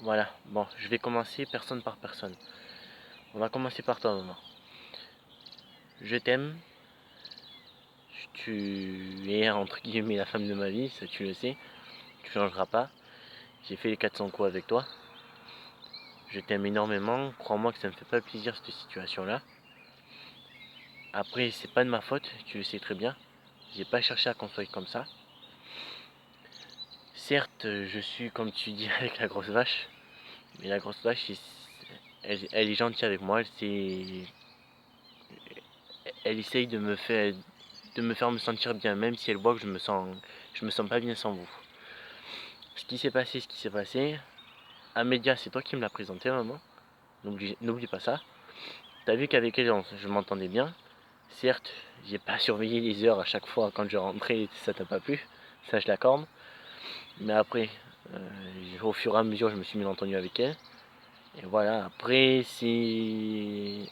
Voilà, bon, je vais commencer personne par personne. On va commencer par toi, maman. Je t'aime. Tu es entre guillemets la femme de ma vie, ça tu le sais. Tu changeras pas. J'ai fait les 400 coups avec toi. Je t'aime énormément. Crois-moi que ça me fait pas plaisir cette situation-là. Après, c'est pas de ma faute, tu le sais très bien. J'ai pas cherché à qu'on soit comme ça. Certes, je suis comme tu dis avec la grosse vache. Mais la grosse vache, elle est gentille avec moi. Elle essaye de me faire me sentir bien, même si elle voit que je me sens pas bien sans vous. Ce qui s'est passé, ce qui s'est passé. Amédia, c'est toi qui me l'as présenté, maman. N'oublie pas ça. T'as vu qu'avec elle, je m'entendais bien. Certes, j'ai pas surveillé les heures à chaque fois quand je rentrais, ça t'a pas plu. Ça, je l'accorde. Mais après, au fur et à mesure, je me suis mis entendu avec elle. Et voilà, après, c'est.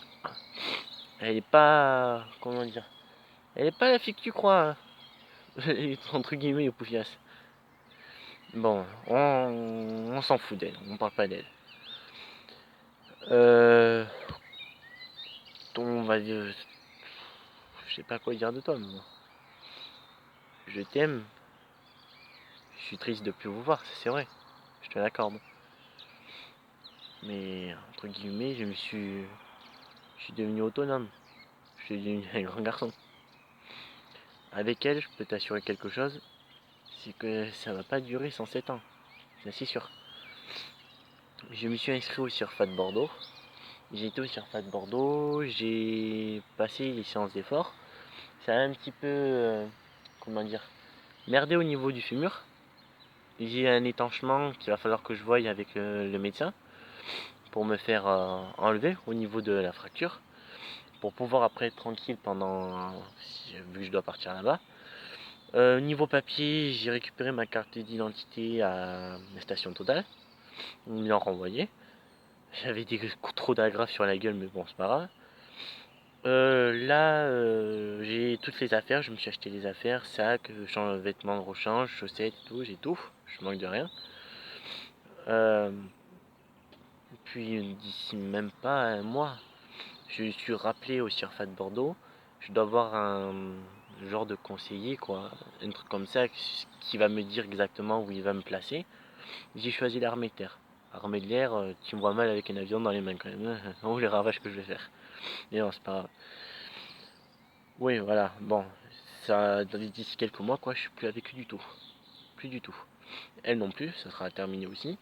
Elle est pas. Comment dire. Elle est pas la fille que tu crois. Entre guillemets, Poufias. Bon, on s'en fout d'elle, on parle pas d'elle. Euh, on va dire, je sais pas quoi dire de toi, mais bon. Je t'aime. Je suis triste de plus vous voir, c'est vrai. Je te l'accorde. Mais entre guillemets, je suis devenu autonome. Je suis devenu un grand garçon. Avec elle, je peux t'assurer quelque chose, c'est que ça va pas durer 107 ans. C'est sûr. Je me suis inscrit au Surfat de Bordeaux. J'ai été au Surfat de Bordeaux, j'ai passé les séances d'effort. Ça a un petit peu, comment dire, merdé au niveau du fémur. J'ai un étanchement qu'il va falloir que je voie avec le médecin pour me faire enlever au niveau de la fracture. Pour pouvoir après être tranquille pendant, vu que je dois partir là-bas. Niveau papier, j'ai récupéré ma carte d'identité à la station Total. Ils me l'ont renvoyé. J'avais des trop d'agrafes sur la gueule, mais bon, c'est pas grave. Là, j'ai toutes les affaires. Je me suis acheté les affaires, sac, vêtements de rechange, chaussettes et tout. J'ai tout. Je manque de rien. Euh, Puis d'ici même pas un mois, je suis rappelé au Surfat de Bordeaux. Je dois avoir un genre de conseiller, quoi. Un truc comme ça qui va me dire exactement où il va me placer. J'ai choisi l'armée de terre. Armée de l'air, tu me vois mal avec un avion dans les mains quand même. Oh les ravages que je vais faire. Mais non, c'est pas grave. Oui, voilà, bon. Ça, d'ici quelques mois, quoi, je suis plus avec eux du tout. Plus du tout. Elle non plus, ça sera terminé aussi.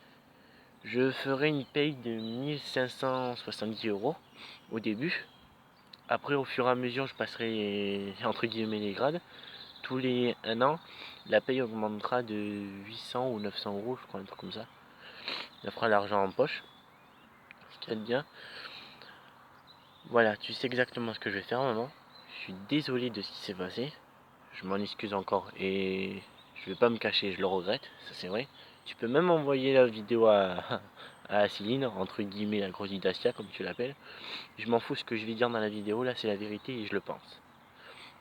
Je ferai une paye de 1 570 € au début. Après, au fur et à mesure, je passerai entre guillemets les grades. Tous les 1 an, la paye augmentera de 800 ou 900 €, je crois, un truc comme ça. Ça fera l'argent en poche. Ce qu'il y a de bien. Voilà, tu sais exactement ce que je vais faire, maman. Je suis désolé de ce qui s'est passé. Je m'en excuse encore et je vais pas me cacher, je le regrette, ça c'est vrai. Tu peux même envoyer la vidéo à Céline, entre guillemets la grosse Dacia comme tu l'appelles. Je m'en fous ce que je vais dire dans la vidéo, là c'est la vérité et je le pense.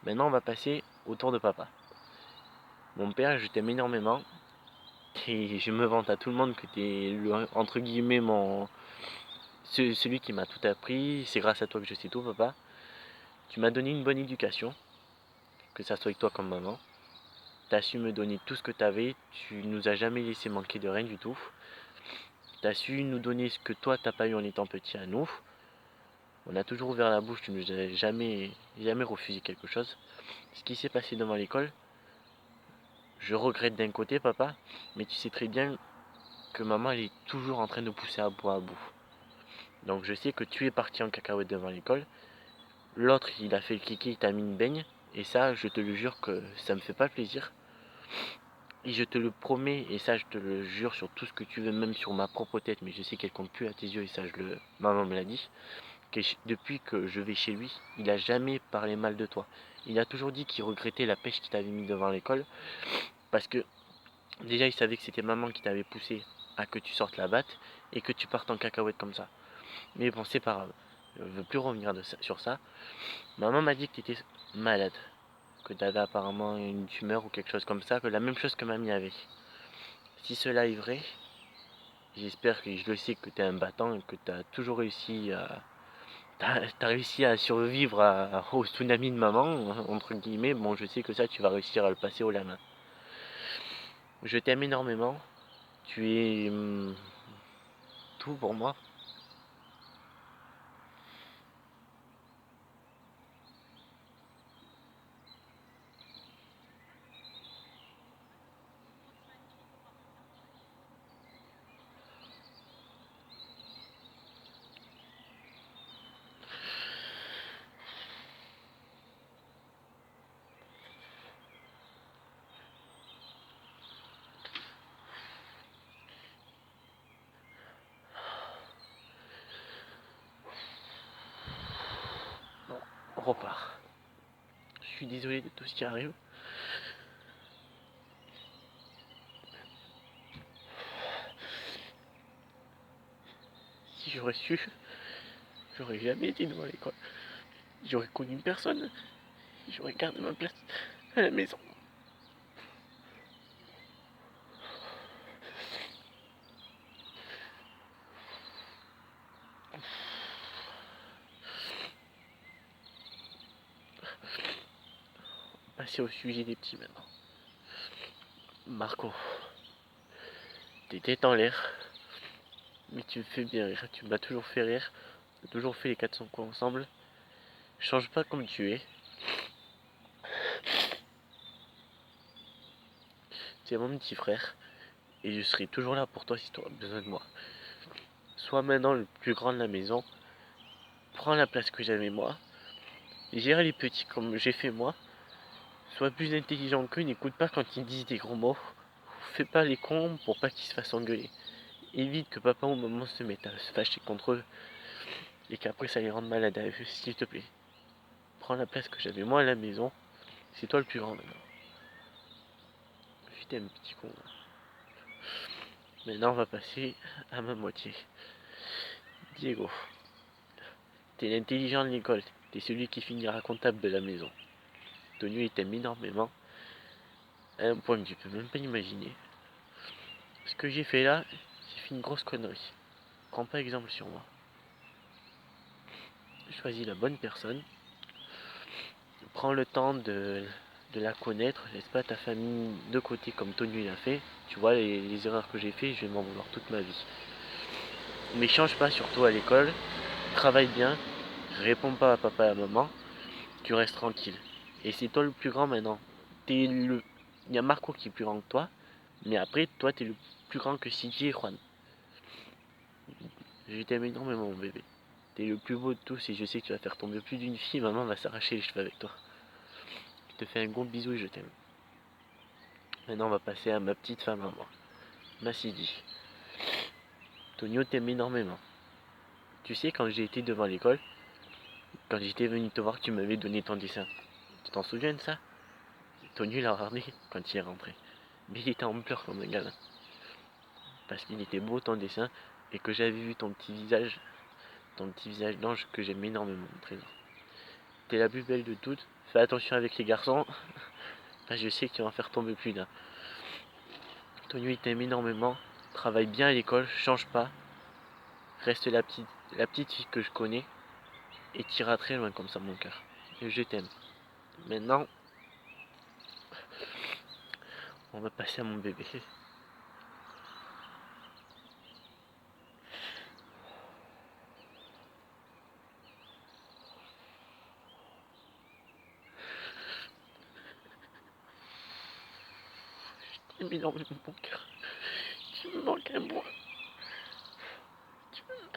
Maintenant on va passer au tour de papa. Mon père, je t'aime énormément et je me vante à tout le monde que tu es entre guillemets celui qui m'a tout appris. C'est grâce à toi que je sais tout, papa. Tu m'as donné une bonne éducation, que ça soit avec toi comme maman. Tu as su me donner tout ce que tu avais, tu nous as jamais laissé manquer de rien du tout. Tu as su nous donner ce que toi t'as pas eu en étant petit à nous. On a toujours ouvert la bouche, tu nous as jamais refusé quelque chose. Ce qui s'est passé devant l'école, je regrette d'un côté papa, mais tu sais très bien que maman elle est toujours en train de pousser à bout à bout. Donc je sais que tu es parti en cacahuète devant l'école. L'autre il a fait le kiki, il t'a mis une baigne. Et ça, je te le jure que ça me fait pas plaisir. Et je te le promets, et ça je te le jure sur tout ce que tu veux, même sur ma propre tête, mais je sais qu'elle compte plus à tes yeux, et ça maman me l'a dit, que depuis que je vais chez lui, il a jamais parlé mal de toi. Il a toujours dit qu'il regrettait la pêche qu'il t'avait mis devant l'école, parce que déjà il savait que c'était maman qui t'avait poussé à que tu sortes la batte, et que tu partes en cacahuète comme ça. Mais bon, c'est pas grave, je veux plus revenir sur ça. Maman m'a dit que tu étais malade, que tu avais apparemment une tumeur ou quelque chose comme ça, que la même chose que mamie avait. Si cela est vrai, J'espère que je le sais que tu es un battant et que tu as toujours réussi à. T'as réussi à survivre au tsunami de maman, entre guillemets. Bon, je sais que ça, tu vas réussir à le passer au la main. Je t'aime énormément. Tu es tout pour moi. Bon, on repart. Je suis désolé de tout ce qui arrive. Si j'aurais su, j'aurais jamais été devant l'école. J'aurais connu personne. J'aurais gardé ma place à la maison. Passer au sujet des petits maintenant. Marco, t'es tête en l'air, mais tu me fais bien rire. Tu m'as toujours fait rire. On a toujours fait les 400 coups ensemble. Change pas comme tu es. Tu es mon petit frère. Et je serai toujours là pour toi si tu auras besoin de moi. Sois maintenant le plus grand de la maison. Prends la place que j'avais moi. Gère les petits comme j'ai fait moi. Sois plus intelligent qu'eux. N'écoute pas quand ils disent des gros mots. Fais pas les cons pour pas qu'ils se fassent engueuler. Évite que papa ou maman se mettent à se fâcher contre eux. Et qu'après ça les rende malades à eux, s'il te plaît. Prends la place que j'avais moi à la maison. C'est toi le plus grand maintenant. Je t'aime, petit con. Maintenant, on va passer à ma moitié. Diego, t'es l'intelligent de l'école. T'es celui qui finira comptable de la maison. Tonio, il t'aime énormément. À un point que tu peux même pas imaginer. Ce que j'ai fait là, j'ai fait une grosse connerie. Prends pas exemple sur moi. Choisis la bonne personne. Prends le temps de la connaître. Laisse pas ta famille de côté comme Tonio l'a fait. Tu vois, les erreurs que j'ai fait, je vais m'en vouloir toute ma vie. Mais change pas, surtout à l'école. Travaille bien. Réponds pas à papa et à maman. Tu restes tranquille. Et c'est toi le plus grand maintenant. Il y a Marco qui est plus grand que toi. Mais après, toi, t'es le plus grand que Sidi et Juan. Je t'aime énormément, mon bébé. T'es le plus beau de tous et je sais que tu vas faire tomber plus d'une fille. Maman va s'arracher les cheveux avec toi. Je te fais un gros bisou et je t'aime. Maintenant, on va passer à ma petite femme à moi. Ma Sidi. Tonio t'aime énormément. Tu sais, quand j'ai été devant l'école, quand j'étais venu te voir, tu m'avais donné ton dessin. Tu t'en souviens de ça? Tonio l'a regardé quand il est rentré. Mais il était en pleurs comme un gamin. Parce qu'il était beau ton dessin et que j'avais vu ton petit visage d'ange que j'aime énormément présent. T'es la plus belle de toutes. Fais attention avec les garçons. Je sais que tu vas en faire tomber plus d'un. Tonio il t'aime énormément. Travaille bien à l'école, change pas. Reste la petite fille que je connais. Et t'iras très loin comme ça mon cœur. Je t'aime. Maintenant, on va passer à mon bébé. Je t'aime énormément mon cœur. Tu me manques à moi. Tu me manques.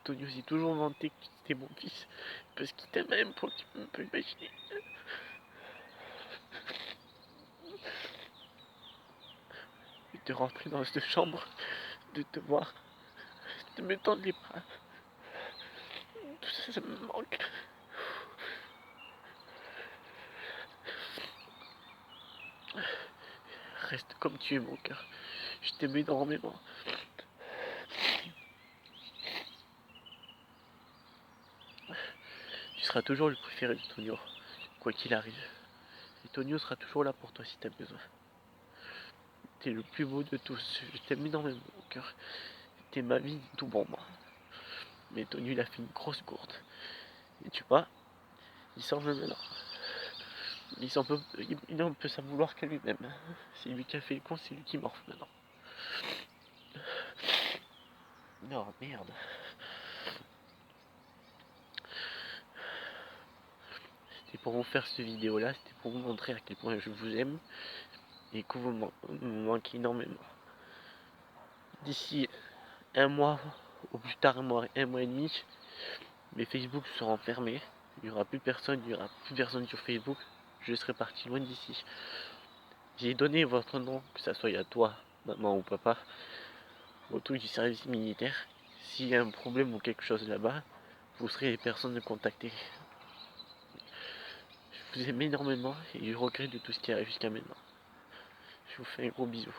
Tonio s'est toujours vanté que c'était mon fils. Parce qu'il t'aime même pour que tu peux imaginer. De rentrer dans cette chambre, de te voir, de me tendre les bras. Tout ça, ça me manque. Reste comme tu es, mon cœur. Je t'aime énormément. Tu seras toujours le préféré de Tonio, quoi qu'il arrive. Et Tonio sera toujours là pour toi si t'as besoin. T'es le plus beau de tous, je t'aime énormément au cœur. T'es ma vie, tout pour moi. Mais Tonio il a fait une grosse gourde. Et tu vois, il s'en veut maintenant. Il n'en peut s'en vouloir qu'à lui-même. C'est lui qui a fait le con, c'est lui qui morfle maintenant. Non, merde. C'était pour vous faire cette vidéo là, c'était pour vous montrer à quel point je vous aime et que vous me manquez énormément. D'ici un mois, ou plus tard un mois et demi, mes Facebook seront fermés. Il n'y aura plus personne, sur Facebook. Je serai parti loin d'ici. J'ai donné votre nom, que ça soit à toi, maman ou papa, au truc du service militaire. S'il y a un problème ou quelque chose là-bas, vous serez les personnes à contacter. Je vous aime énormément et je regrette de tout ce qui arrive jusqu'à maintenant. Je vous fais un gros bisou.